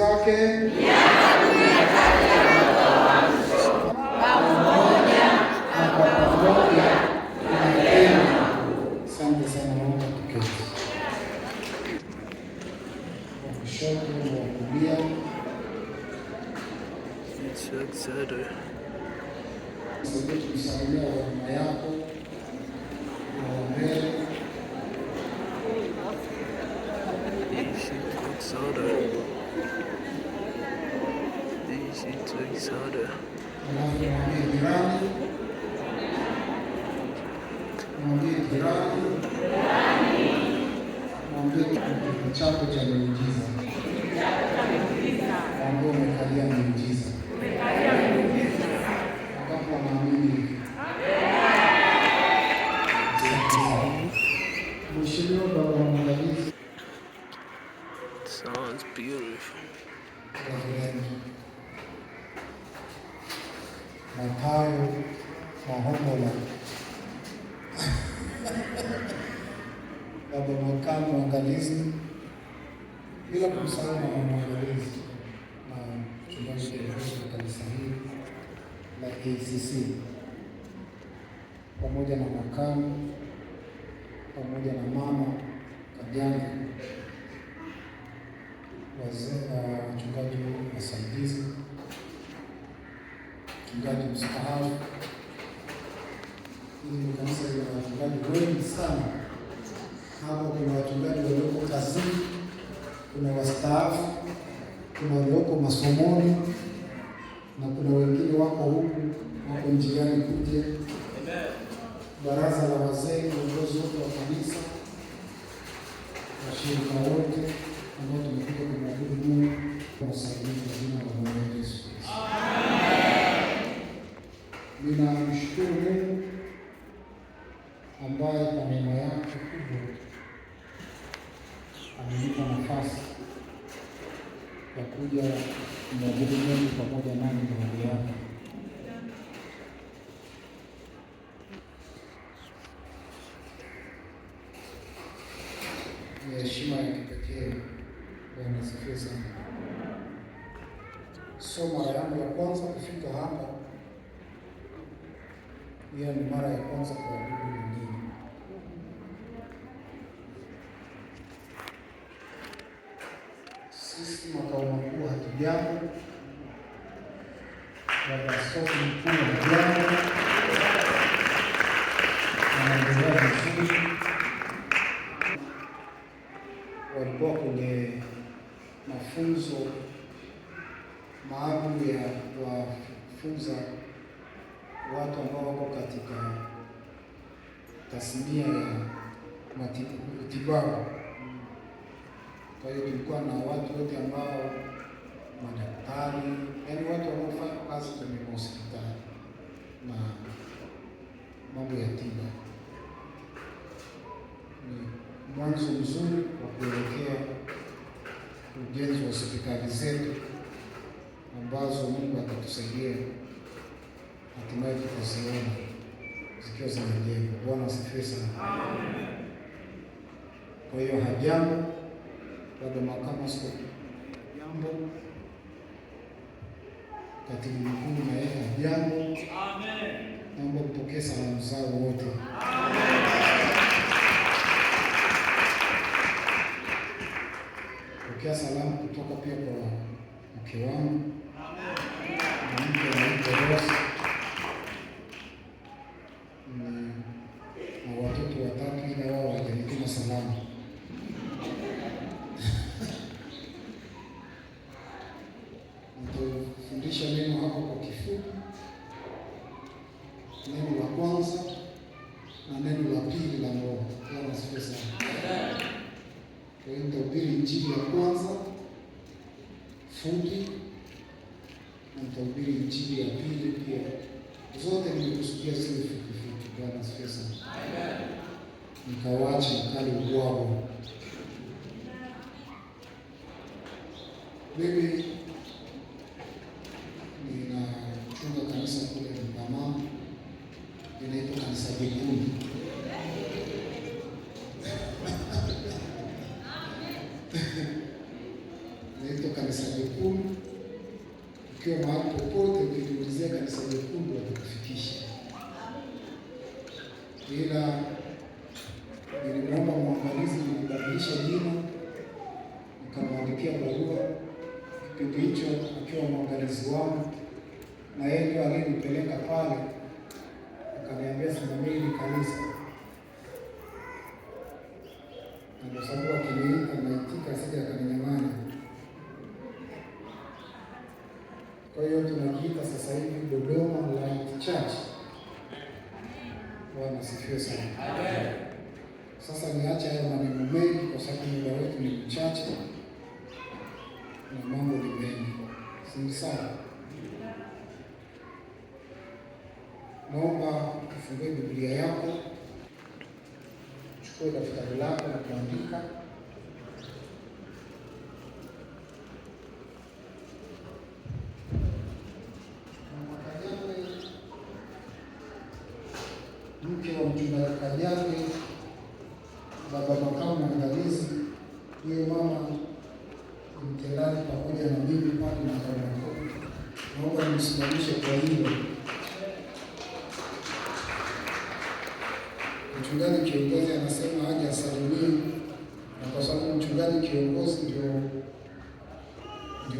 zake pamoja na kwa pamoja tunapenda. Asante sana, naomba tuketi. Wa kushoto na wa kulia. Tusalimia huduma yako wa mbele. Mwambie jirani, mwambie kitabu chako cha miujiza, mwambie umekalia miujiza. Wakapo wanaamini. Mheshimiwa Baba Mwangalizi, sounds beautiful. Mathayo Mahomola, Baba Makamu Mwangalizi, bila kumsahau Mama Mwangalizi na mchungaji wa kanisa hili la ACC, pamoja na makamu, pamoja na mama Kajanga, wazee na wachungaji wasaidizi, mchungaji mstaafu. Hili ni kanisa lina wachungaji wengi sana. Hapa kuna wachungaji walioko kazini, kuna wastaafu, kuna walioko masomoni, na kuna wengine wako huku, wako njiani kuja. Baraza la wazee, viongozi wote wa kanisa, washirika wote ambao tumekuja kumwabudu Mungu, wasalimu kwa jina la Bwana Yesu Kristo. Ninamshukuru Mungu ambaye kwa neema yake kubwa amenipa nafasi ya kuja kumwabudu Mungu pamoja nami mahali hapa. Ni heshima ya kipekee. Bwana asifiwe sana. Sio mara yangu ya kwanza kufika hapa, hiyo ni mara ya kwanza kuabudu wengine. Sisi makao makuu hatujambo, Baba Askofu Mkuu hatujambo, anaendelea vizuri. Walikuwa kwenye mafunzo maalum ya kuwafunza watu ambao wako katika tasnia ya matibabu. Kwa hiyo tulikuwa na watu wote ambao madaktari, yaani watu wanaofanya kazi kwenye hospitali na mambo ya tiba. Ni mwanzo mzuri wa kuelekea ujenzi wa hospitali zetu ambazo Mungu atatusaidia hatimaye tutaziona zikiwa zinajengwa. Bwana asifiwe sana. Kwa hiyo hajambo, Baba Makamu Askofu jambo, katibu mkuu na yeye hajambo. Amen. Naomba mpokee salamu zao wote. Amen. Pokea salamu kutoka pia kwa mke wangu. Amen. Na mke anaitwa Rose. Na watoto watatu, ila wao hawajanituma salamu. Nitafundisha neno hapo kwa kifupi. Neno la kwanza na neno la pili la Roho. Bwana asifiwe sana. Kwa hiyo nitahubiri injili ya kwanza fupi na nitahubiri injili ya pili pia. Zote nimekusudia ziwe fupi fupi. Bwana asifiwe sana. Nikawacha mkali ubwao. Mimi ninachunga kanisa kule Mpama, inaitwa kanisa Jekundu. inaitwa Kanisa Jekundu. Ukiwa mahali popote ukiulizia Kanisa Jekundu watakufikisha. Ila nilimwomba mwangalizi nibadilishe jina, nikamwandikia barua kipindi hicho akiwa mwangalizi wangu, na yeye ndio alinipeleka pale, akaniambia simameni kanisa, na kwa sababu akiniita naitika, sija akaninyang'anya. Kwa hiyo tunajiita sasa hivi Dodoma Light Church. Bwana asifiwe sana. Amen. Sasa niache hayo maneno mengi kwa sababu muda wetu ni mchache na mambo ni mengi. Si sawa? Naomba ufungue Biblia yako, chukue daftari lako na kuandika. Mke wa mchungaji Kanyage, baba makamu mwangalizi, huyo mama mtendaji pamoja na mimi pale na Kanyage. Naomba nimsimamishe kwa hilo. Mchungaji kiongozi anasema aje asalimie, na kwa sababu mchungaji kiongozi ndio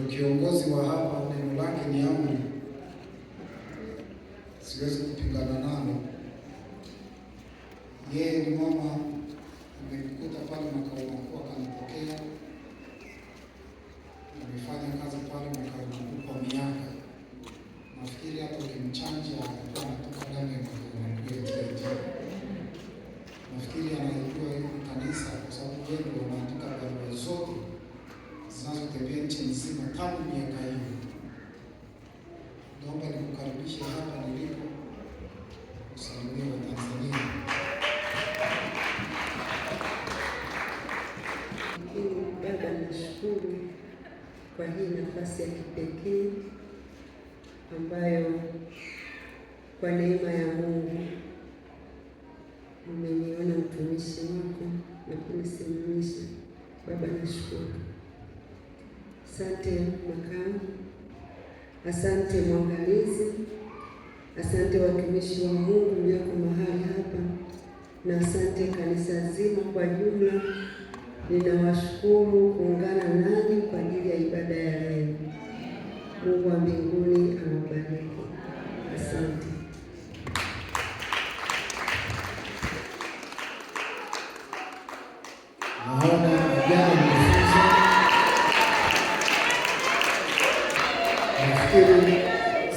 kiongozi wa hapa, neno lake ni amri, siwezi kupingana nalo. Yeye ni mama, nimekuta pale makao makuu akanipokea, nimefanya kazi pale makao makuu kwa miaka. Nafikiri hata ukimchanja atakuwa anatoka ndani ya makao makuu ya. Nafikiri anajua hiyo kanisa kwa sababu yeye ndio anaandika barua zote zinazotembea nchi nzima tangu miaka hiyo. Naomba nikukaribishe hapa nilipo, usalimie wa Tanzania. Baba, nashukuru kwa hii nafasi ya kipekee ambayo kwa neema ya Mungu umeniona mtumishi wako na kunisimamisha. Baba, nashukuru. Asante makamu, asante mwangalizi, asante watumishi wa Mungu mlioko mahali hapa, na asante kanisa zima kwa jumla. Ninawashukuru kuungana nani kwa ajili ya ibada ya leo. Mungu wa mbinguni awabariki. Asante. Naona vijana mmefunza. Nafikiri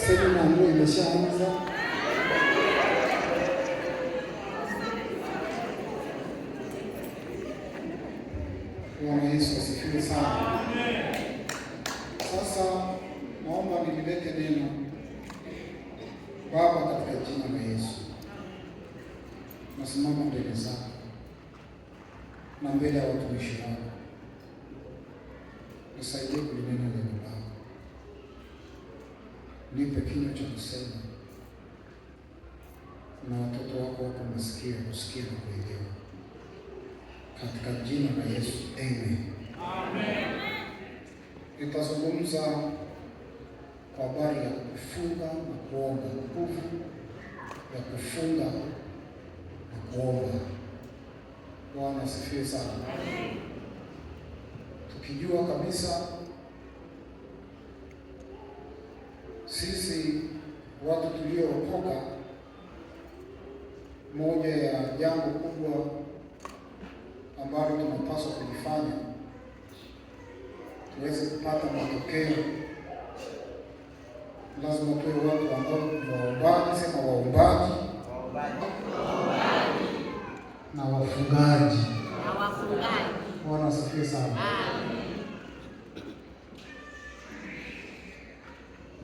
semina ambayo imeshaanza. Bwana Yesu asifiwe sana. Sasa naomba nililete neno. Baba, katika jina la Yesu nasimama mbele zako na mbele ya watumishi wako, nisaidie kulinena neno lako, nipe kinywa cha kusema, na watoto wako wako masikio kusikia na kuelewa, katika jina la Yesu, amen. Amen. Nitazungumza kwa habari ya kufunga na kuomba, nguvu ya kufunga na kuomba. Bwana asifiwe sana. Tukijua kabisa sisi watu tuliookoka, moja ya jambo kubwa ambalo tunapaswa kulifanya tuweze kupata matokeo, lazima tuwe watu ambao waombaji, sema waombaji na wafungaji. Bwana asifiwe sana.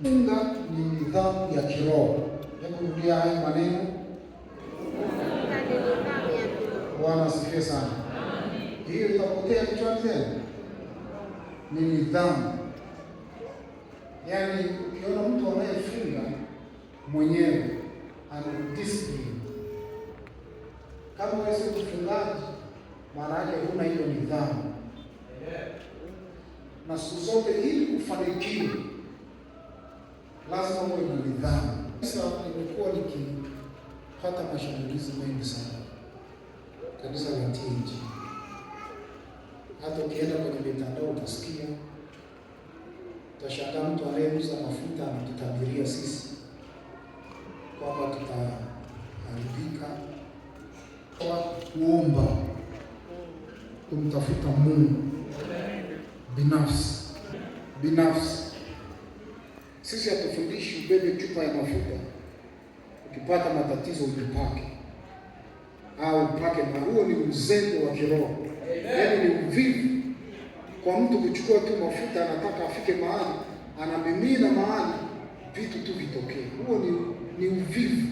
Funga ni nidhamu ya kiroho. Hebu rudia haya maneno. Bwana asifiwe sana. Hiyo itapotea kichwani tena. Ni nidhamu. Yaani ukiona mtu anayefunga mwenyewe ana discipline. Kama wewe si mfungaji, maana yake huna hiyo nidhamu. na siku zote ili kufanikiwa lazima uwe na nidhamu. Sasa nimekuwa nikipata mashambulizi mengi sana kanisa la TAG. Hata ukienda kwenye mitandao utasikia, utashangaa mtu anayeuza mafuta anatutabiria sisi kwamba tutaharibika. Kuomba, kumtafuta Mungu binafsi. Sisi hatufundishi ubebe chupa ya mafuta, ukipata matatizo ujipake au upake, na huo ni uzembe wa kiroho. Yaani ni uvivu kwa mtu kuchukua tu mafuta, anataka afike mahali anamimina mahali vitu tu vitokee. Huo ni uvivu.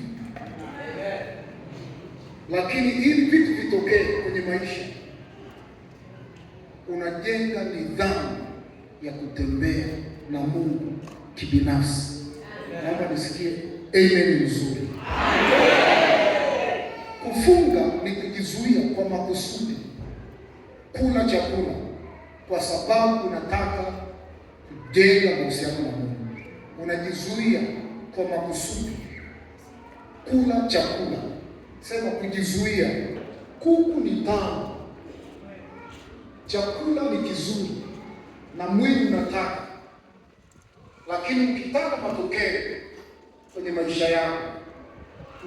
Lakini ili vitu vitokee kwenye maisha, unajenga nidhamu ya kutembea na Mungu kibinafsi. Naomba nisikie amen nzuri. Kufunga ni kujizuia kwa makusudi kula chakula kwa sababu unataka kujenga mahusiano na Mungu. Unajizuia kwa makusudi kula chakula. Sema kujizuia. Kuku ni tamu, chakula ni kizuri na mwili unataka, lakini ukitaka matokeo kwenye maisha yako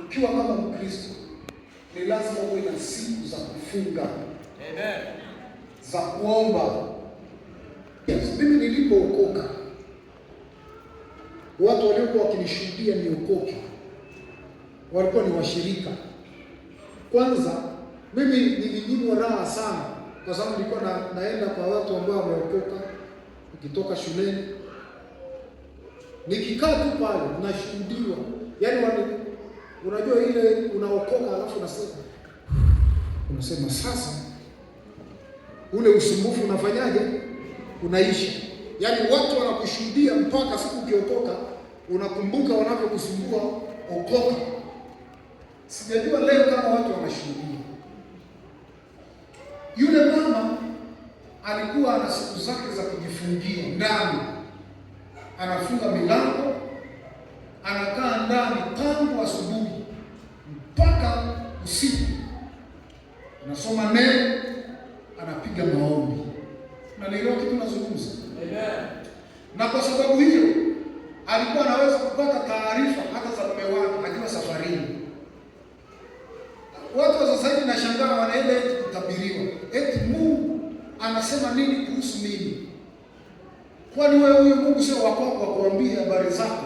ukiwa kama Mkristo, ni lazima uwe na siku za kufunga. Amen. Za kuomba. Yes, mimi nilipookoka, watu waliokuwa wakinishuhudia niokoke walikuwa ni washirika. Kwanza mimi nilinyimwa raha sana, kwa sababu nilikuwa naenda kwa watu ambao wameokoka, nikitoka shuleni nikikaa tu pale nashuhudiwa. Yaani unajua ile unaokoka alafu unasema sasa ule usumbufu unafanyaje? Unaisha. Yaani watu wanakushuhudia mpaka siku ukiokoka unakumbuka wanavyokusumbua okoka. Sijajua leo kama watu wanashuhudia. Yule mama alikuwa ana siku zake za kujifungia ndani. Anafunga milango, anakaa ndani tangu asubuhi mpaka usiku. Anasoma neno, anapiga maombi. Na leo kitu nazungumza. Amen. Na kwa sababu hiyo alikuwa anaweza kupata taarifa hata za mume wake akiwa safarini. Watu wa sasa hivi nashangaa wanaenda eti kutabiriwa. Eti Mungu anasema nini kuhusu mimi? Kwani wewe huyo Mungu sio wako wa kuambia habari zako?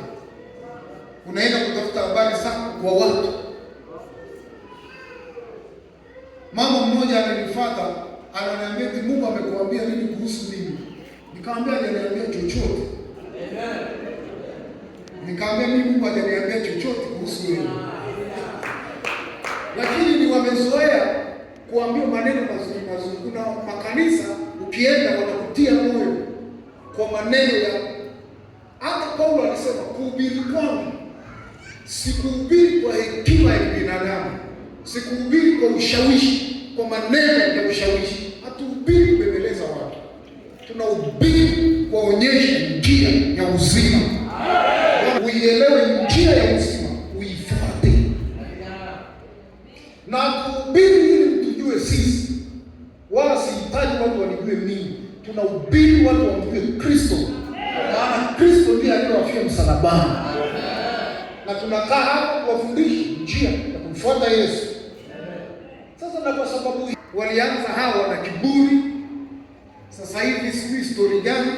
Unaenda kutafuta habari zako kwa watu. Mama mmoja alinifuata, ananiambia eti Mungu amekuambia nini kuhusu mimi? Nikamwambia hajaniambia chochote. Amen. Nikamwambia mimi Mungu hajaniambia chochote kuhusu wewe. Lakini ni wamezoea kuambia maneno mazuri. Kuna makanisa ukienda wanakutia moyo kwa maneno ya, hata Paulo alisema kuhubiri kwangu sikuhubiri kwa hekima ya binadamu, sikuhubiri kwa ushawishi, kwa maneno ya ushawishi. Hatuhubiri kubembeleza watu, tunahubiri kuonyesha njia ya uzima. Uielewe njia ya uzima, uifuate. Na kuhubiri ili mtujue sisi, wala sihitaji watu wanijue mimi. Tunahubiri watu wamjue Kristo, maana Kristo ndiye aliyewafia msalabani. Na tunakaa hapo kuwafundisha njia ya kumfuata Yesu. Sasa na kwa sababu walianza hawa na kiburi, sasa hivi sijui story gani,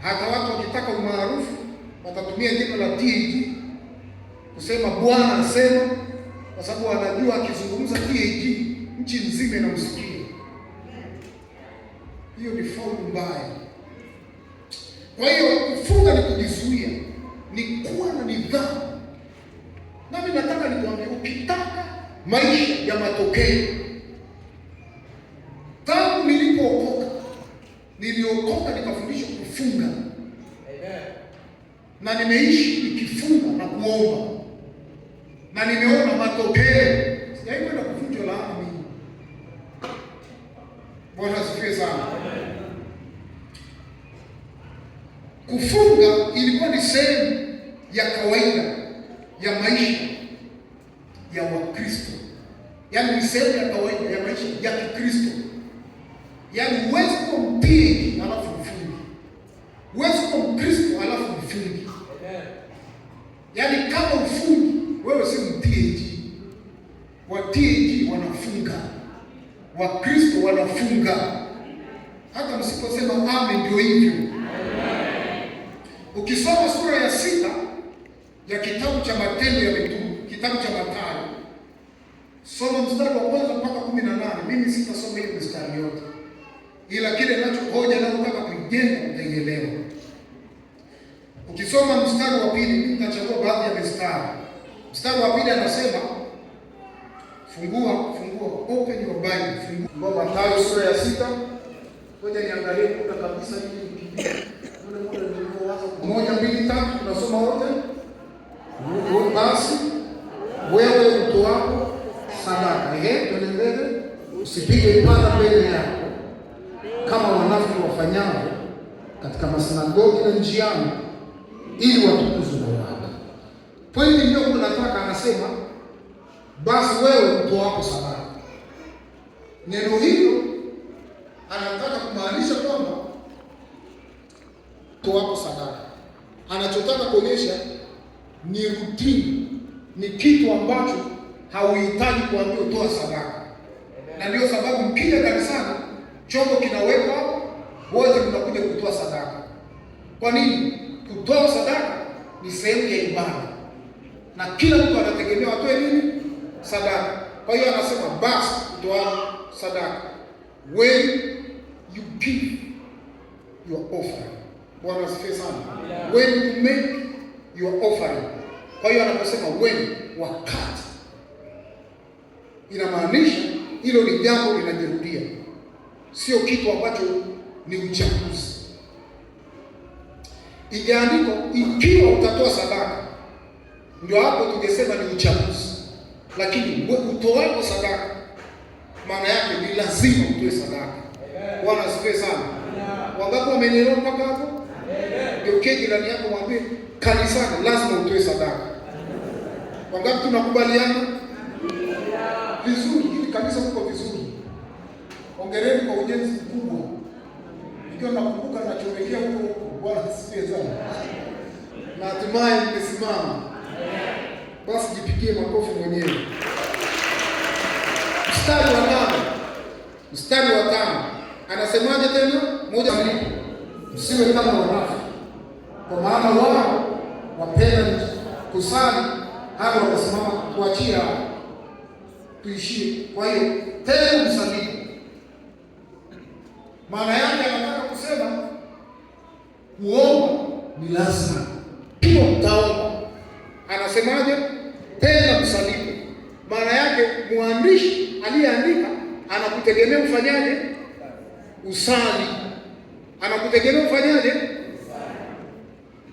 hata watu wakitaka umaarufu watatumia jina la TAG kusema Bwana asema, kwa sababu wanajua akizungumza TAG nchi nzima inamsikia. Hiyo ni faulu mbaya. Kwa hiyo kufunga ni kujizuia, ni kuwa na nidhamu. Nami nataka nikwambie, ukitaka maisha ya matokeo, tangu niliokoka nikafundishwa kufunga. Amen. Na nimeishi nikifunga na kuomba, na nimeona matokeo. Sijawahi kwenda kuvunjwa laana mimi. Bwana asifiwe sana. Kufunga ilikuwa ni sehemu ya kawaida ya maisha ya Wakristo, yaani ni sehemu ya kawaida ya maisha ya Kikristo. Yaani huwezi kuwa mtii alafu mfungi, huwezi kuwa Mkristo alafu mfungi. Yaani kama ufungi, wewe si mtii. Watii wanafunga, Wakristo wanafunga. Hata msiposema amen, ndio hivyo. Ukisoma sura ya 6 ya kitabu cha Matendo ya Mitume, kitabu cha Mathayo, soma mstari wa kwanza mpaka 18. Mimi sitasoma hiyo mstari yote, ila kile ninachohoja na nataka kujenga utaielewa. Ukisoma mstari wa pili, mimi nitachagua baadhi ya mistari. Mstari wa pili anasema, fungua, open your Bible, fungua Mathayo sura ya 6. Ngoja niangalie muda kabisa hivi. Moja, mbili, tatu, tunasoma wote. Basi wewe utoapo sadaka, tuendelee, usipige panda mbele yako kama wanafiki wafanyao katika masinagogi na njiani, ili watukuzwe na watu. Pointi ndio nataka, anasema basi wewe utoapo sadaka. Neno hilo anataka kumaanisha kwamba toapo sadaka, anachotaka kuonyesha ni routine, ni kitu ambacho hauhitaji kuambiwa toa sadaka. Na ndio sababu mkija kanisani chombo kinawekwa, wote mnakuja kutoa sadaka. Kwa nini? Kutoa sadaka ni sehemu ya ibada, na kila mtu anategemea atoe nini? Sadaka. Kwa hiyo anasema basi toa sadaka, when you give your offering. Bwana asifiwe sana. When you make your offering. Kwa hiyo anaposema when, wakati, inamaanisha hilo ni jambo linajirudia, sio kitu ambacho ni uchaguzi. Ijaandiko ikiwa utatoa sadaka, ndio hapo tungesema ni uchaguzi. Lakini utoapo sadaka, maana yake ni lazima utoe sadaka. Bwana asifiwe sana. Wangapi wamenyelewa mpaka hapo? Ndio keji ndani yako, mwambie kanisani lazima utoe sadaka. Wangapi tunakubaliana? Vizuri, hili kanisa liko vizuri. Hongereni kwa ujenzi mkubwa. Ikiwa nakumbuka nachomekea huko, Bwana asifiwe sana. Na hatimaye mmesimama. Basi jipigie makofi mwenyewe. Mstari wa 5 anasemaje tena? Moja, msiwe kama wanafiki, kwa maana wao wapenda kusali. Hao wakasimama, tuachie tuishie. Kwa hiyo tena msalimu, maana yake anataka kusema kuomba ni lazima, pia mtaomba. Anasemaje? Tena msalimu. Maana yake mwandishi aliyeandika anakutegemea ufanyaje? Usali. Anakutegemea ufanyaje?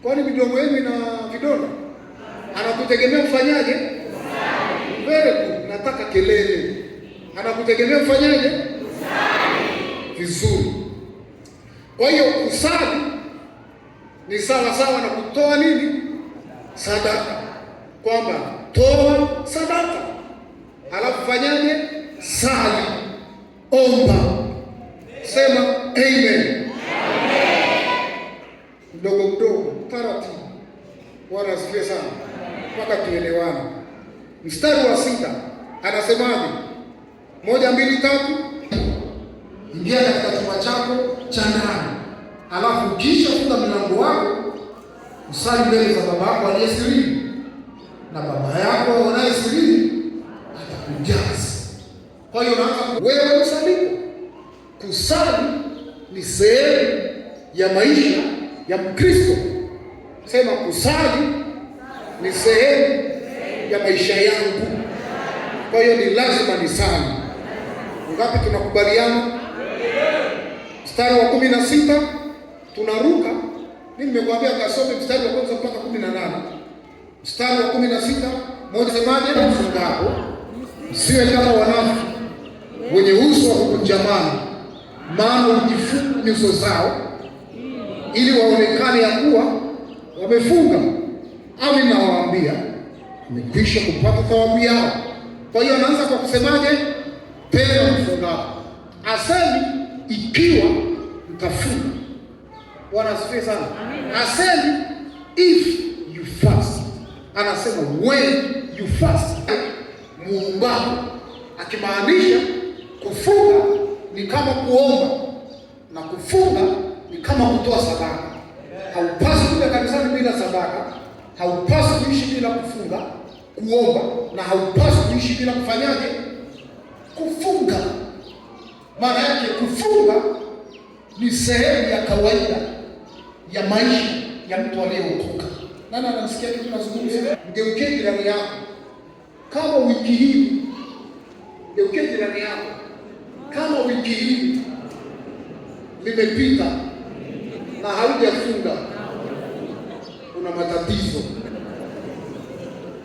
Kwani midomo yenu ina vidonda? Anakutegemea ufanyaje? Very good. Nataka kelele. Anakutegemea ufanyaje? Vizuri. Kwa hiyo kusali ni sawa sawa na kutoa nini? Sadaka. Kwamba toa sadaka, alafu fanyaje? Sali, omba, sema amen. Mdogo mdogo, taratibu. Bwana asifiwe sana, mpaka tuelewane. Mstari wa 6 anasemaje? 1, 2, 3. Ingia katika chumba chako cha ndani, alafu kisha funga mlango wako, usali mbele za Baba yako aliye sirini, na Baba yako anaye sirini atakujaza. Kwa hiyo naanza wewe msalimu. Kusali ni sehemu ya maisha ya Mkristo. Sema kusali ni sehemu ya maisha yangu. Kwa hiyo ni lazima nisali. Ngapi tunakubaliana? Mstari wa 16 tunaruka. Mimi nimekuambia kasome mstari wa kwanza mpaka 18. Mstari wa 16, moja semaje? Mfungapo msiwe kama wanafiki wenye uso wa kukunjamana, maana hujifunga nyuso zao ili waonekane ya kuwa wamefunga. Amin, nawaambia wamekwisha kupata thawabu yao. Kwa hiyo anaanza kwa kusemaje? Tena mfungapo. Asemi ikiwa mtafunga. Bwana asifiwe sana. Asemi if you fast. Anasema when you fast. Muombapo, akimaanisha kufunga ni kama kuomba na kufunga ni kama kutoa sadaka. Haupaswi kuja kanisani bila sadaka, haupaswi kuishi bila kufunga, kuomba, na haupaswi kuishi bila kufanyaje? Kufunga. Maana yake kufunga ni sehemu ya kawaida ya maisha ya mtu aliyeokoka. Nani anasikia kitu nazungumza? Mgeukie jirani yako. Kama wiki hii, mgeukie jirani yako. Kama wiki hii limepita na haujafunga, una matatizo.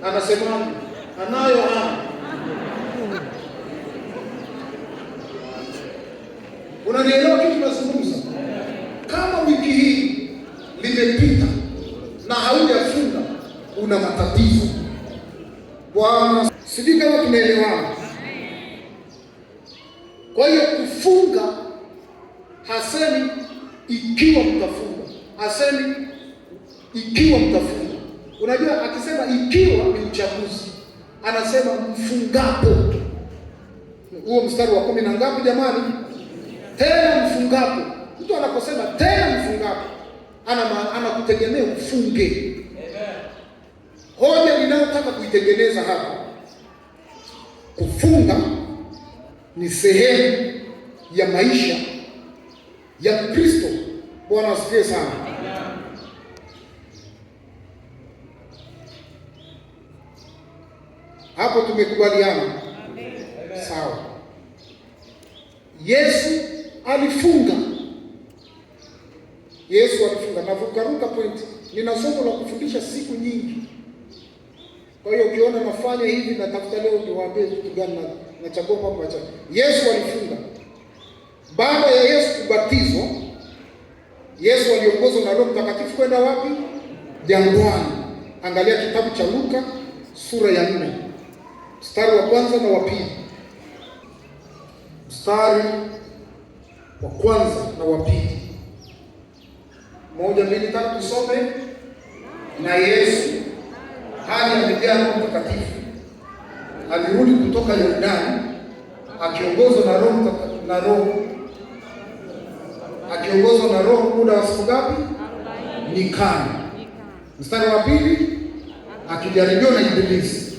Anasema anayo hapa. Unanielewa kitu nazungumza? Kama wiki hii limepita na haujafunga, una matatizo. Bwana, sijui kama tunaelewana. Kwa hiyo kufunga hasemi ikiwa mtafunga, hasemi ikiwa mtafunga. Unajua akisema ikiwa ni uchaguzi, anasema mfungapo. Huo mstari wa 10 na ngapi jamani? Tena mfungapo. Mtu anaposema tena mfungapo, anakutegemea ufunge. Hoja ninayotaka kuitengeneza hapa, kufunga ni sehemu ya maisha ya Kristo. Bwana asifiwe sana. Hapo tumekubaliana? Sawa. Yesu alifunga. Yesu alifunga. Navukaruka point. Nina somo la kufundisha siku nyingi. Kwa hiyo ukiona nafanya hivi, natafuta leo niwaambie kitu gani na chagua mambo acha. Yesu alifunga. Baada ya Yesu kubatizwa, Yesu aliongozwa na Roho Mtakatifu kwenda wapi? Jangwani. Angalia kitabu cha Luka sura ya 4. Mstari wa 1 na wa 2. Mstari wa 1 na wa 2. 1, 2, 3 tusome. Na Yesu hali amejaa Roho Mtakatifu alirudi kutoka Yordani akiongozwa na Roho muda wa siku ngapi? Nyikani. Mstari wa 2, akijaribiwa na Ibilisi,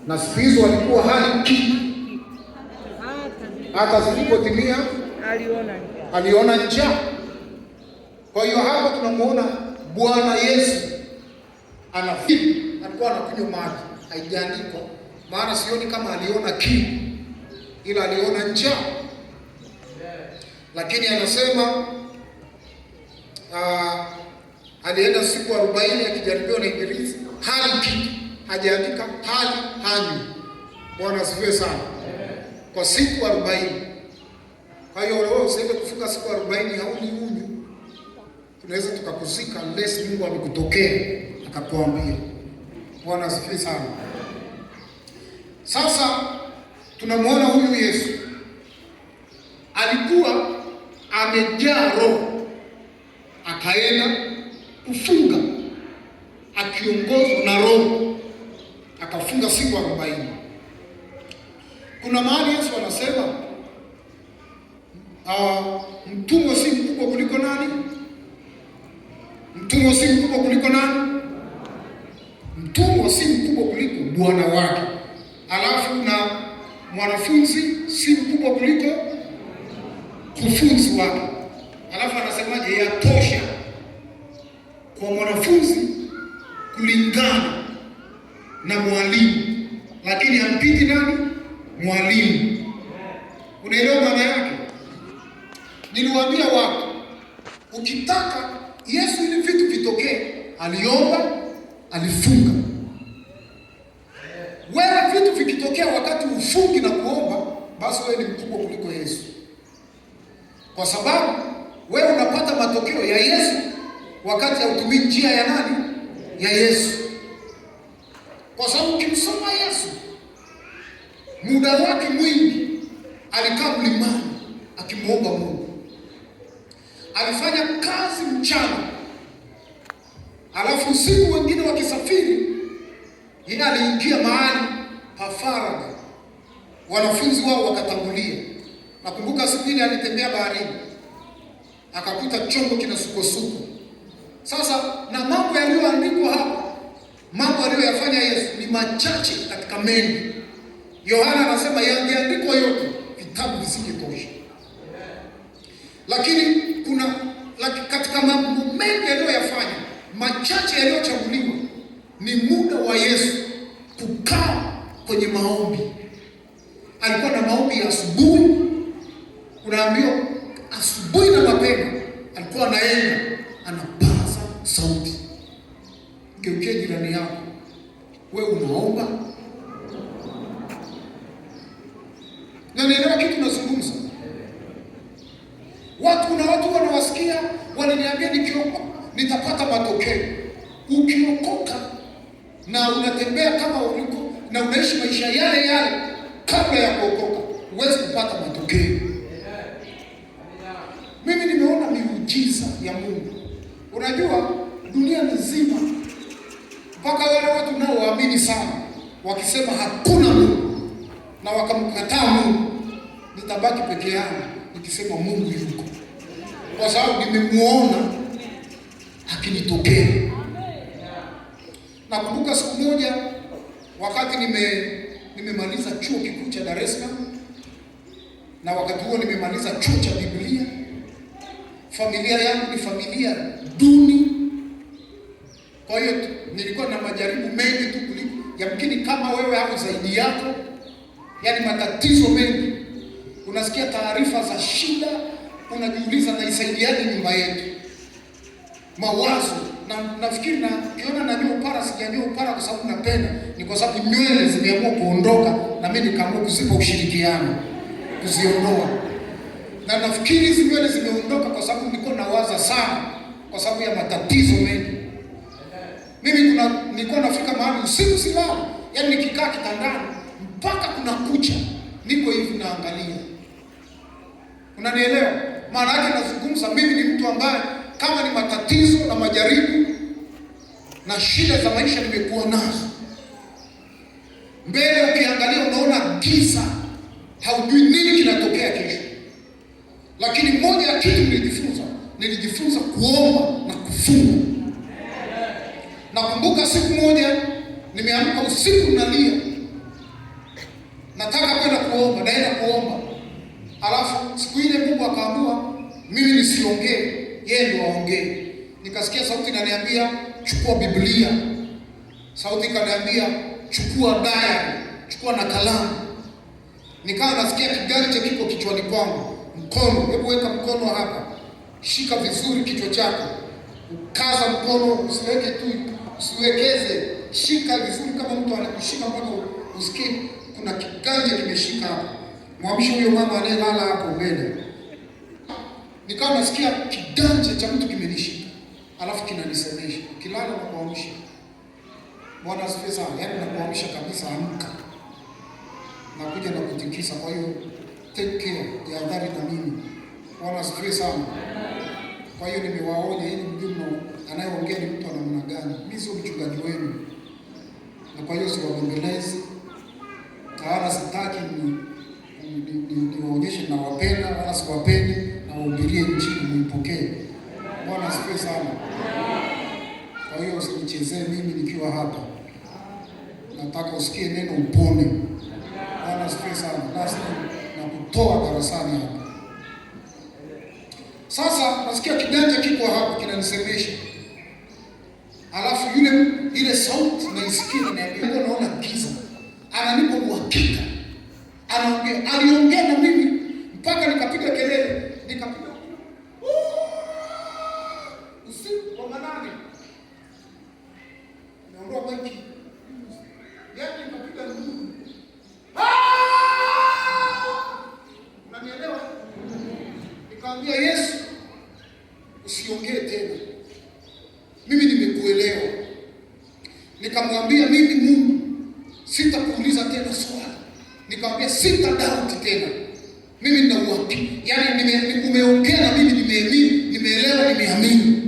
na siku hizo alikuwa hali kiki, hata zilipotimia aliona njaa. Kwa hiyo hapa tunamuona Bwana Yesu alikuwa anakunywa maji. Haijaandikwa, maana sioni kama aliona kiu, ila aliona njaa. Lakini anasema alienda siku 40 akijaribiwa na Ibilisi, hali kitu. Hajaandika hali hanywi. Bwana asifiwe sana. Kwa siku 40. Kwa hiyo wewe usiende kufika siku 40 hauli unyu, tunaweza tukakuzika unless Mungu amekutokea akakuambia. Bwana asifiwe sana. Sasa tunamwona huyu Yesu alikuwa amejaa Roho, akaenda kufunga akiongozwa na Roho, akafunga siku 40. Kuna mahali Yesu anasema mtumwa si mkubwa kuliko nani? Mtumwa si mkubwa kuliko nani? Mtumwa si mkubwa kuliko bwana wake. Alafu na mwanafunzi si mkubwa kuliko mkufunzi wake. Alafu anasemaje? Yatosha kwa mwanafunzi kulingana na mwalimu, lakini hampiti nani? Mwalimu. Unaelewa maana yake? Niliwaambia watu, ukitaka Yesu ili vitu vitokee, aliomba, alifunga. Wewe vitu vikitokea wakati ufungi na kuomba, basi wewe ni mkubwa kuliko Yesu, kwa sababu wewe unapata matokeo ya Yesu wakati hautumii njia ya nani? Ya Yesu. Kwa sababu ukimsoma Yesu, muda wake mwingi alikaa mlimani akimuomba Mungu. Alifanya kazi mchana, alafu usiku wengine wakisafiri, yeye aliingia mahali pa faragha, wanafunzi wao wakatangulia. Nakumbuka siku ile alitembea baharini, akakuta chombo kinasukosuko. Sasa na mambo yaliyoandikwa hapa, mambo aliyoyafanya Yesu ni machache katika mengi. Yohana anasema yangeandikwa yote, vitabu visingetosha. Lakini katika mambo mengi aliyoyafanya, machache yaliyochaguliwa ni muda wa Yesu kukaa kwenye maombi. Alikuwa na maombi ya asubuhi. Unaambiwa asubuhi na mapema alikuwa anaenda anapaza sauti. Geukia jirani yako, wewe unaomba? Na nielewa kitu nazungumza. Kuna watu wanawasikia wananiambia nikiokoka nitapata matokeo. Ukiokoka na unatembea kama uliko na unaishi maisha yale yale kabla ya kuokoka, huwezi kupata matokeo. Mimi nimeona miujiza ya Mungu. Unajua dunia nzima, mpaka wale watu nao waamini sana wakisema hakuna Mungu na wakamkataa Mungu, nitabaki peke yangu nikisema Mungu yuko, kwa sababu nimemuona akinitokea. Nakumbuka siku moja wakati nimemaliza chuo kikuu cha Dar es Salaam, na wakati huo nimemaliza chuo cha Biblia. Familia yangu ni familia duni, kwa hiyo nilikuwa na majaribu mengi tu kuliko yamkini kama wewe au zaidi yako, yaani matatizo mengi. Unasikia taarifa za shida, unajiuliza na isaidiaje nyumba yetu. Mawazo na nafikiri na kiona na nyoa upara, sijanyoa upara kwa sababu napenda, ni kwa sababu nywele zimeamua kuondoka na mimi nikaamua kuzipa ushirikiano kuziondoa. Na nafikiri hizi nywele zimeondoka kwa sababu nilikuwa nawaza sana kwa sababu ya matatizo mengi. Mimi nilikuwa nafika mahali usiku silala, yaani nikikaa kitandani mpaka kuna kucha niko hivi naangalia. Unanielewa? Maana yake nazungumza mimi ni mtu ambaye kama ni matatizo na majaribu na shida za maisha nimekuwa nazo, mbele ukiangalia unaona giza, haujui nini kinatokea kesho. Lakini moja ya kitu nilijifunza kuomba na kufunga. Nakumbuka siku moja nimeamka usiku nalia, nataka kwenda kuomba, naenda kuomba. Alafu siku ile Mungu akaamua mimi nisiongee, yeye ndio aongee. Nikasikia sauti inaniambia chukua Biblia. Sauti ikaniambia chukua diary, chukua na kalamu. Nikawa nasikia kiganja kiko kichwani kwangu. Mkono, hebu weka mkono hapa. Shika vizuri kichwa chako. Ukaza mkono, usiweke tu, usiwekeze. Shika vizuri kama mtu anakushika mpaka usikie kuna kiganja kimeshika hapa. Mwamshe huyo mama anayelala hapo mbele. Nikawa nasikia kiganja cha mtu kimenishika. Alafu kinanisemesha, kilala na kuamsha. Bwana asifiwe sana. Yaani nakuamsha kabisa, amka. Nakuja na kutikisa. Kwa hiyo take care, jihadhari na mimi. Bwana asifiwe sana. Kwa hiyo nimewaonya ili mjue anayeongea ni mtu wa namna gani. Mimi sio mchungaji wenu. Na kwa hiyo siwagombelezi. Wala sitaki niwaonyeshe na wapenda, wala siwapendi, na wahubirie nchini muipokee. Bwana asifiwe sana. Kwa hiyo usinichezee mimi nikiwa hapa. Nataka usikie neno upone. Bwana asifiwe sana. Lazima na kutoa darasani hapa. Sasa nasikia kiganja kiko hapa kinanisemesha. Alafu ile sauti naisikia inaniambia naona giza. Ananipa uhakika. Aliongea na mimi mpaka nikapiga kelele, nikapiga usiku wa manane. Naondoa maiki. Yaani nikapiga nduru. Unanielewa? Nikamwambia Yesu, usiongee tena, mimi nimekuelewa. Nikamwambia mimi Mungu sitakuuliza tena swali, nikamwambia sita doubt tena, mimi nina uhakika, yaani umeongea na mimi nimeamini, nimeelewa, nimeamini.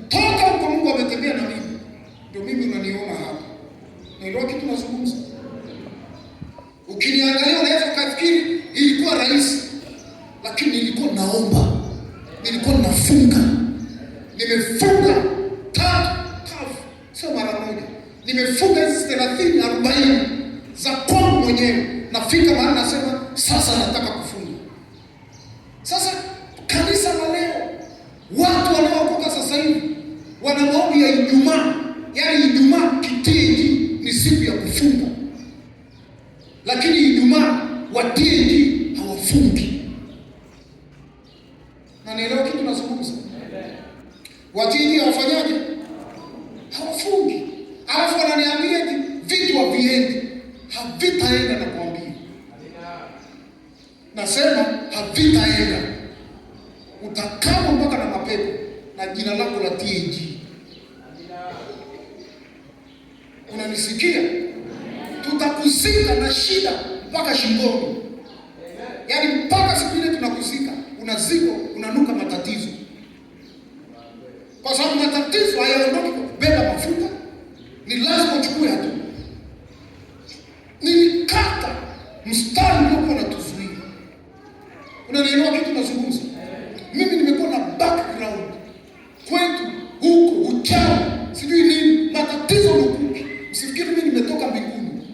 Kutoka huko Mungu ametembea na mimi, ndio mimi unaniona hapa. Ndio kitu tunazungumza. Ukiniangalia unaweza kufikiri ilikuwa rahisi, lakini nilikuwa naomba, nilikuwa nafunga. Nimefunga sio mara moja. Nimefunga hizi 30 40 za kwangu mwenyewe. Nafika mahali nasema sasa nataka kufunga. Sasa kanisa la leo, watu wanaokoka sasa hivi wana maombi ya Ijumaa. Yaani Ijumaa kitiji ni siku ya kufunga. Lakini Ijumaa watiji hawafungi. Na nielewa kitu nazungumza. Watiji hawafanyaje? Hawafungi. Alafu wananiambia vitu haviendi. Havitaenda na kuambia. Nasema havitaenda. Utakama mpaka na mapepo na jina lako la TAG. Unanisikia? Tutakuzika na shida mpaka shingoni. Yaani mpaka siku ile tunakuzika, unazikwa, unanuka matatizo. Kwa sababu matatizo hayaondoki kwa kubeba mafuta, ni lazima uchukue hatua. Nilikata mstari uliokuwa unatuzuia. Unanielewa kitu nazungumza? Mimi nimekuwa na background kwetu huko uchawi, sijui nini, matatizo lukuki. Usifikiri mimi nimetoka mbinguni.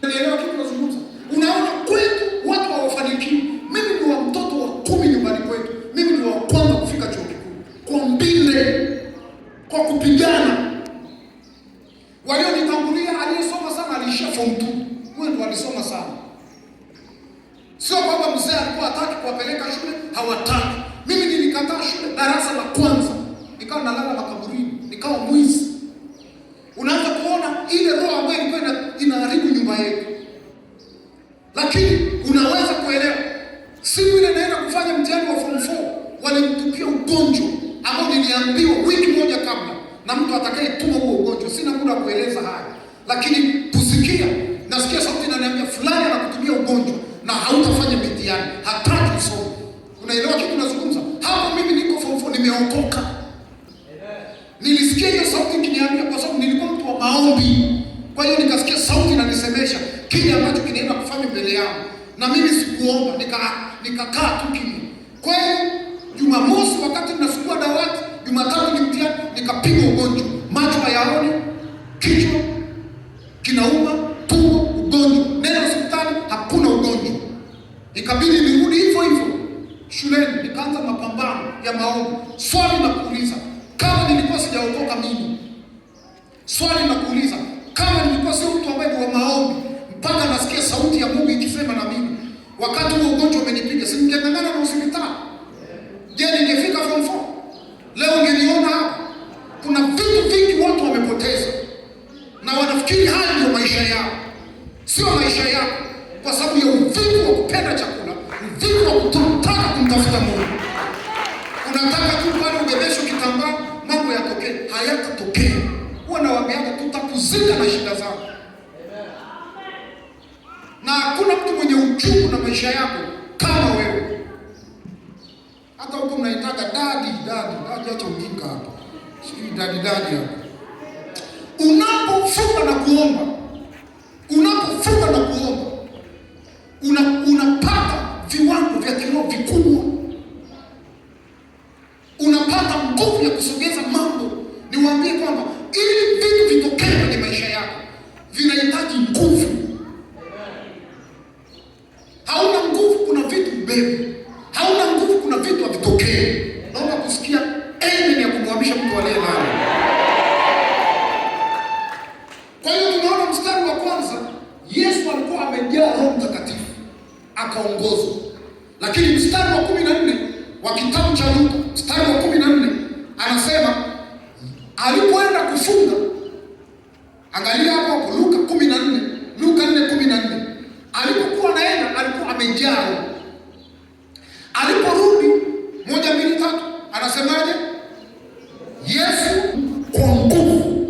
Unanielewa kitu nazungumza? Unaona kwetu watu hawafanikiwi. Mimi ni wa mtoto wa 10 nyumbani kwetu. Mimi ni wa kwanza kufika chuo kikuu. Kwa mbinde, kwa kupigana. Walionitangulia aliyesoma sana alishia form 2. Wewe ndio alisoma sana. Sio kwamba mzee alikuwa hataki kuwapeleka shule, hawataki. Mimi nilikataa shule darasa la kwanza. Nikawa nalala makaburini, nikawa mwizi. Unaanza kuona ile roho ambayo ilikuwa inaharibu nyumba yetu. Lakini unaweza kuelewa, siku ile naenda kufanya mtihani wa form 4, walimtupia ugonjwa ambao niliambiwa wiki moja kabla na mtu atakayetuma huo ugonjwa. Sina muda kueleza haya. Lakini kusikia, nasikia sauti inaniambia fulani anakutumia ugonjwa na hautafanya mitihani, hataki usome. Unaelewa kitu nazungumza? Hapo mimi niko form 4, nimeokoka. Nilisikia hiyo sauti ikiniambia kwa sababu nilikuwa mtu wa maombi. Kwa hiyo nikasikia sauti inanisemesha kile ambacho kinaenda kufanya mbele yangu. Na mimi sikuomba, nikakaa tu kimya. Kwa hiyo Jumamosi wakati ninasukua dawati, Jumatatu ni mtihani, nikapigwa ugonjwa. Macho hayaoni, kichwa kinauma, tumbo ugonjwa. Nenda hospitali hakuna ugonjwa. Ikabidi nirudi hivyo hivyo shuleni, nikaanza mapambano ya maombi. Swali na kuuliza, kama nilikuwa sijaokoka mimi. Swali na kuuliza, kama nilikuwa sio mtu ambaye ni wa maombi, mpaka nasikia sauti ya Mungu ikisema na mimi, wakati huo ugonjwa umenipiga, si ningeng'ang'ana na hospitali? Je, ningefika form 4? Leo ungeniona hapa. Kuna vitu vingi watu wamepoteza na wanafikiri haya ndio maisha yao. Sio maisha yao, kwa sababu ya uvivu wa kupenda chakula, uvivu wa kutaka kumtafuta Mungu. Unataka tu pale ugebesho kitambaa mambo yatokee, hayatatokea. Huwa nawaambiaga tutakuzika na shida zako. Na hakuna mtu mwenye uchungu na maisha yako kama wewe. Hata huko mnaitaga dadi, acha ujinga hapa. Sijui dadi hapa. Unapofunga na kuomba, unapata viwango vya kiroho vikubwa. Unapata nguvu ya kusogeza mambo. Niwaambie kwamba ili vitu vitokee kwenye maisha yako vinahitaji nguvu. Hauna nguvu, kuna vitu mbele. Hauna nguvu, kuna vitu havitokee. Naomba kusikia amen ya kumhamisha mtu aliye nalo. Kwa hiyo tunaona mstari wa kwanza, Yesu alikuwa amejaa Roho Mtakatifu, akaongozwa. Lakini mstari wa 14 wa kitabu cha Luka, mstari wa 14 anasema alipoenda kufunga. Angalia hapo Luka 14, Luka 4:14. Alipokuwa anaenda alikuwa amejaa. Aliporudi 1, 2, 3 Anasemaje? Yesu kwa nguvu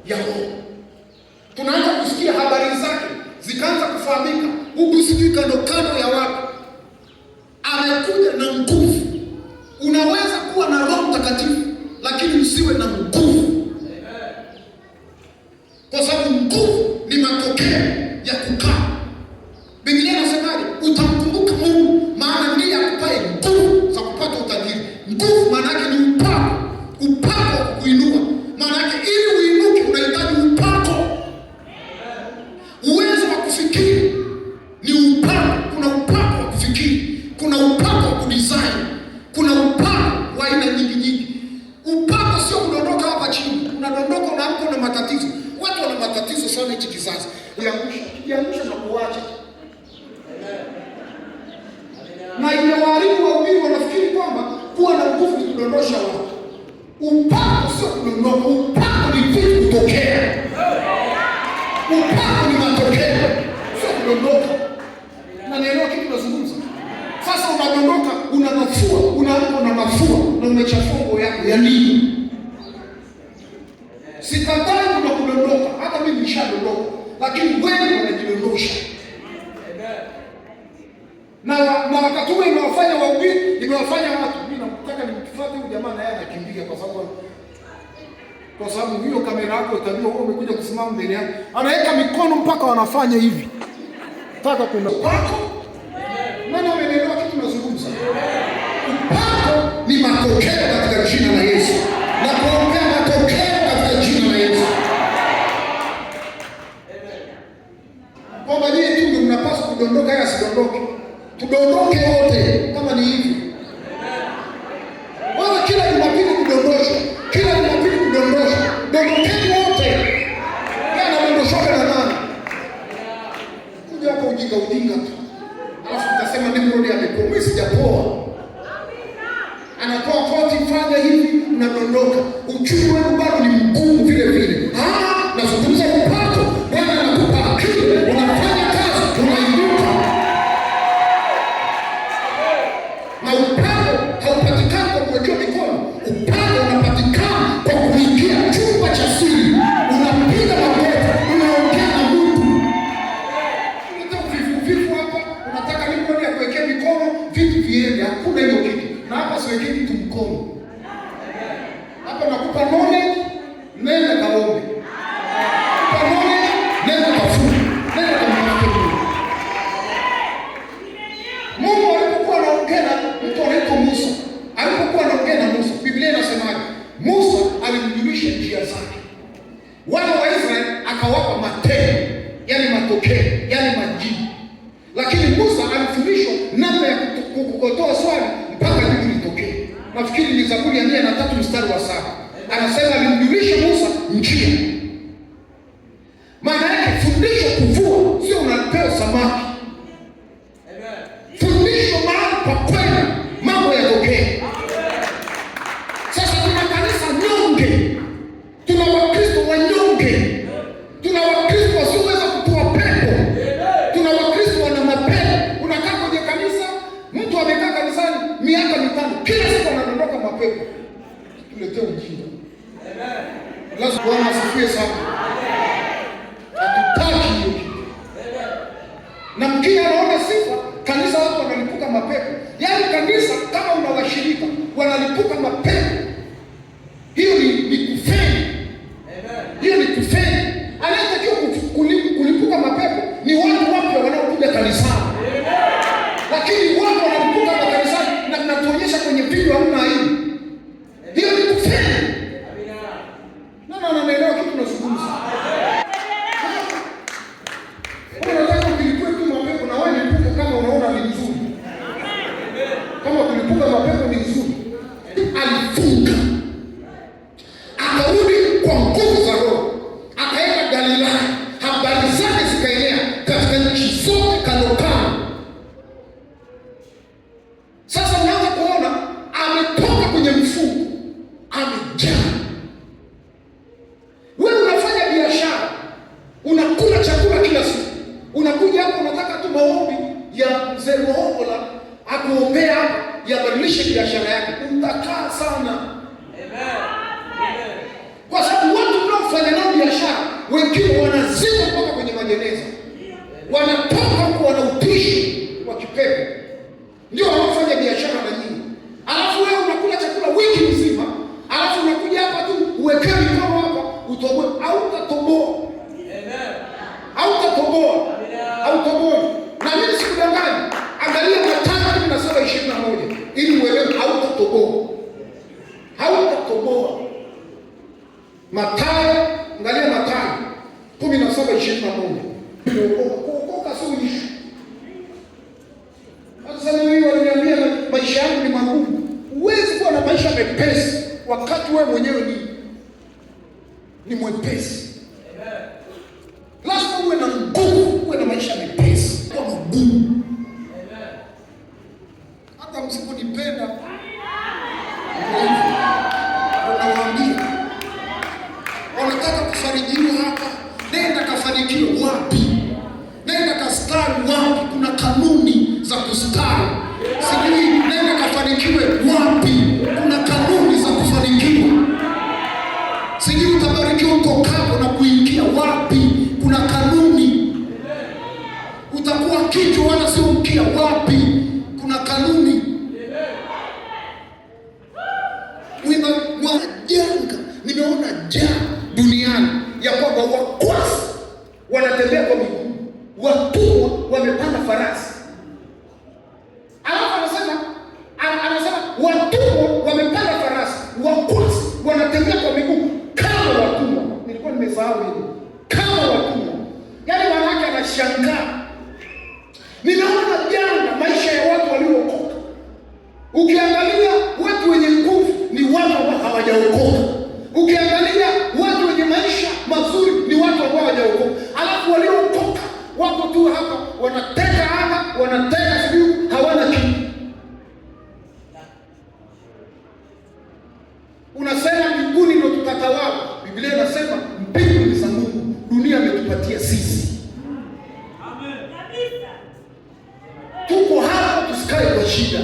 ya Roho. Tunaanza kusikia habari zake zikaanza kufahamika huku, sijui kando kando ya watu. Amekuja na nguvu. Unaweza kuwa na Roho Mtakatifu lakini usiwe na nguvu, kwa sababu nguvu ni matokeo ya kukaa. Biblia inasemaje? Utamkumbuka Mungu maana ndiye akupaye nguvu za kupata utajiri. Nguvu maana yake ni upako, upako wa kuinua. Maana yake ili uinuke unahitaji upako. Uwezo wa kufikiri ni upako. Kuna upako wa kufikiri, kuna upako wa kudesign, kuna upako wa aina nyingi nyingi. Upako sio kudondoka hapa chini, unadondoka unaamka na matatizo. Watu wana matatizo sana hichi kizazi. Ukiangusha na kuacha. Na imewaharibu wahubiri, wanafikiri kwamba kuwa na nguvu ni kudondosha watu. Upako sio kudondoka, upako ni vitu kutokea. Upako ni matokeo, sio kudondoka. Na nielewa kitu nazungumza. Sasa unadondoka, una mafua, unaamka na mafua na umechafua nguo yako ya nini? Sikatai kuna kudondoka, hata mimi nishadondoka, lakini wewe unajidondosha. Na wakati huo imewafanya wahubiri, imewafanya watu. Mimi nataka nimfuate huyu jamaa na yeye anakimbia kwa sababu hiyo kamera yako itajua wewe umekuja kusimama mbele yake. Anaweka mikono mpaka wanafanya hivi. Nataka kuna upako. Nani ameelewa kitu tunazungumza? Upako ni matokeo katika jina la Yesu. Na kuombea matokeo katika jina la Yesu. Kwamba nyinyi tu ndio mnapaswa kudondoka, yeye asidondoke. Tudondoke wote kama ni hivi. Wala kila Jumapili kudondosha, kila Jumapili kudondosha. Dondokeni wote. Yeye anadondoshoka na nani? Kuja hapo ujinga tu. Alafu utasema Nimrod amepoa. Mimi sijapoa. Anatoa koti, fanya hivi, unadondoka. Uchumi wenu bado ni mgumu vile vile. Nazungumza upako. Bwana anakupa akili, unafanya kazi, unainuka. Na upako haupatikani kwa kuwekewa mikono. Upako unapatikana kwa kuingia chumba cha siri. Unapiga magoti, unaongea na Mungu. Unataka vifu hapa, unataka Nimrod akuwekee mikono, vitu viende. Hakuna hiyo kitu. Na hapa siwekei mtu mkono. Hapa nakupa knowledge, nenda kaombe. Nakupa knowledge, nenda kafunge. Nenda kamtafute Mungu. Mungu alipokuwa anaongea na mtu anaitwa Musa, alipokuwa anaongea na Musa, Biblia inasemaje? Musa alimjulisha njia zake. Wana wa Israeli akawapa matendo, yani matokeo, yani majibu. Lakini Musa alifundishwa namna ya kukotoa swali mpaka jibu litokee. Nafikiri ni Zaburi ya 103 mstari wa 7. Anasema alimjulisha Musa njia. Maana yake fundisho kuvua sio unapewa samaki. Fundisho mahali pa kwenda mambo yatokee. Sasa tuna kanisa nyonge. Tuna Wakristo wanyonge. Tuna Wakristo wasioweza kutoa pepo. Tuna Wakristo wana mapepo. Unakaa kwenye kanisa, mtu amekaa kanisani miaka 5, kila siku anadondoka mapepo. Tuletee ujinga. Lazima Bwana asifiwe sana. Hatutaki hiyo kitu. Na mkini anaona sifa, kanisa watu wanalipuka mapepo. Yaani kanisa kama una washirika wanalipuka mapepo. Hiyo ni kufeli. Hiyo ni kufeli. Anayetakiwa kulipuka mapepo ni watu wapya wanaokuja kanisani. Lakini watu wanalipuka kanisani na mnatuonyesha kwenye video hamna aibu. Hiyo ni kufeli. Nani anaelewa kitu tunazungumza? Unataka kulipua tu mapepo na wewe nilipuka kama unaona ni nzuri. Kama kulipuka mapepo ni nzuri. Alifunga. Akarudi kwa nguvu za Roho. Akaenda Galilaya. Habari zake zikaenea katika nchi zote kando kando. Sasa unaanza kuona ametoka kwenye mfuko. Amejaa. Wewe unafanya biashara. Unakula chakula kila siku. Unakuja hapo unataka tu maombi ya mzee Muhongola akuombea hapa yabadilishe biashara yako. Utakaa sana. Kwa sababu watu mnaofanya nao biashara wengine wanazima mpaka kwenye majeneza, wanatoka huko wana upishi wa kipepo, ndio wanaofanya biashara na nyinyi. Alafu wewe unakula chakula wiki mzima, alafu unakuja hapa tu uwekee mikono hapa utoboe. Hautatoboa, hautatoboa, hautoboi. Na mimi sikudanganya, angalia Mathayo 17:21 ili uelewe hautatoboa, hautatoboa. Mathayo, angalia Mathayo 17:21. Kuokoka sio ishu. Sasa mimi waliniambia maisha yangu ni magumu. Huwezi kuwa na maisha mepesi wakati wewe mwenyewe ni mwepesi. Lazima uwe na nguvu, uwe na maisha mepesi, kwa magumu. Hata msiponipenda unawaambia wanataka kufarijiwa hapa, nenda kafanikiwe wapi? Nenda kastari wapi? Kuna kanuni za kustari. Sijui nenda kafanikiwe wapi? Kuna kanuni za kufanikiwa. Sijui utabarikiwa utokapo na kuingia wapi? Kuna kanuni. Utakuwa kichwa wala sio mkia wapi? Kuna kanuni. Janga nimeona duniani ya kwamba wakwasi wanatembea kwa miguu, watumwa wamepanda farasi. Alafu anasema watumwa wamepanda farasi, wakwasi wanatembea kwa miguu kama watumwa. Nilikuwa nimesahau hilo, kama watumwa. Yaani wanawake anashangaa. Nimeona janga maisha ya watu waliookoka. Ukiangalia watu wenye nguvu ni watu ambao hawajaokoka. Ukiangalia watu wenye maisha mazuri ni watu ambao hawajaokoka. Alafu waliookoka wako tu hapa wanateka anga, wanateka sijui, hawana kitu. Unasema mbinguni ndio tutatawala. Biblia inasema mbingu ni za Mungu, dunia ametupatia sisi. Amen. Tuko hapa tusikae kwa shida.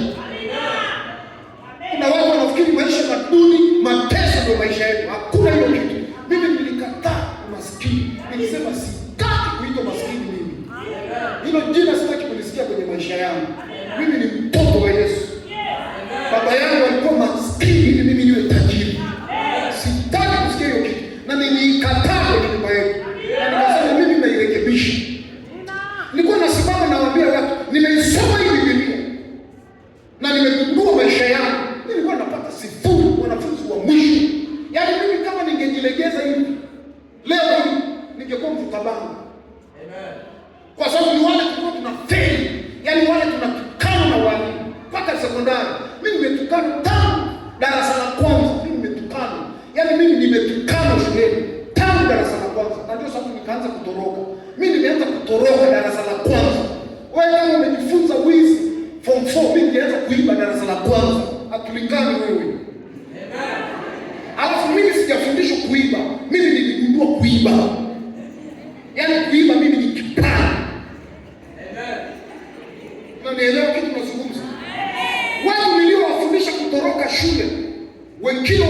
Kuna watu wanafikiri maisha maduni, mateso ndio maisha yetu. Hakuna hiyo kitu. Mimi nilikataa umaskini. Nilisema sitaki kuitwa maskini mimi. Hilo jina sitaki kulisikia kwenye maisha yangu. Mimi ni mtoto wa Yesu. Baba yangu alikuwa maskini ili mimi niwe tajiri. Sitaki kusikia hiyo kitu. Na nilikataa kwenye nyumba yetu. Na nikasema mimi nairekebisha. Nilikuwa nasimama nawaambia watu, nimeisoma hii Biblia na nimegundua maisha yangu. Nilikuwa napata sifuri, wanafunzi wa mwisho. Yaani mimi kama ningejilegeza hivi leo hii ningekuwa mfutabanga. Amen. Kwa sababu ni wale tulikuwa tunafeli. Yaani wale tunatukana na walimu mpaka sekondari. Mimi nimetukana tangu darasa la kwanza. Mimi nimetukana. Yaani mimi nimetukana shuleni tangu darasa la kwanza. Na ndio sababu nikaanza kutoroka. Mimi nimeanza kutoroka darasa la kwanza. Wewe kama umejifunza wizi form 4, mimi nilianza kuiba darasa la kwanza. Hatulingani wewe. Amen. Alafu mimi sijafundishwa kuiba. Mimi niligundua kuiba. Yaani kuiba mimi ni kipaji. Amen. Unanielewa kitu nazungumza? Watu niliowafundisha kutoroka shule, wengine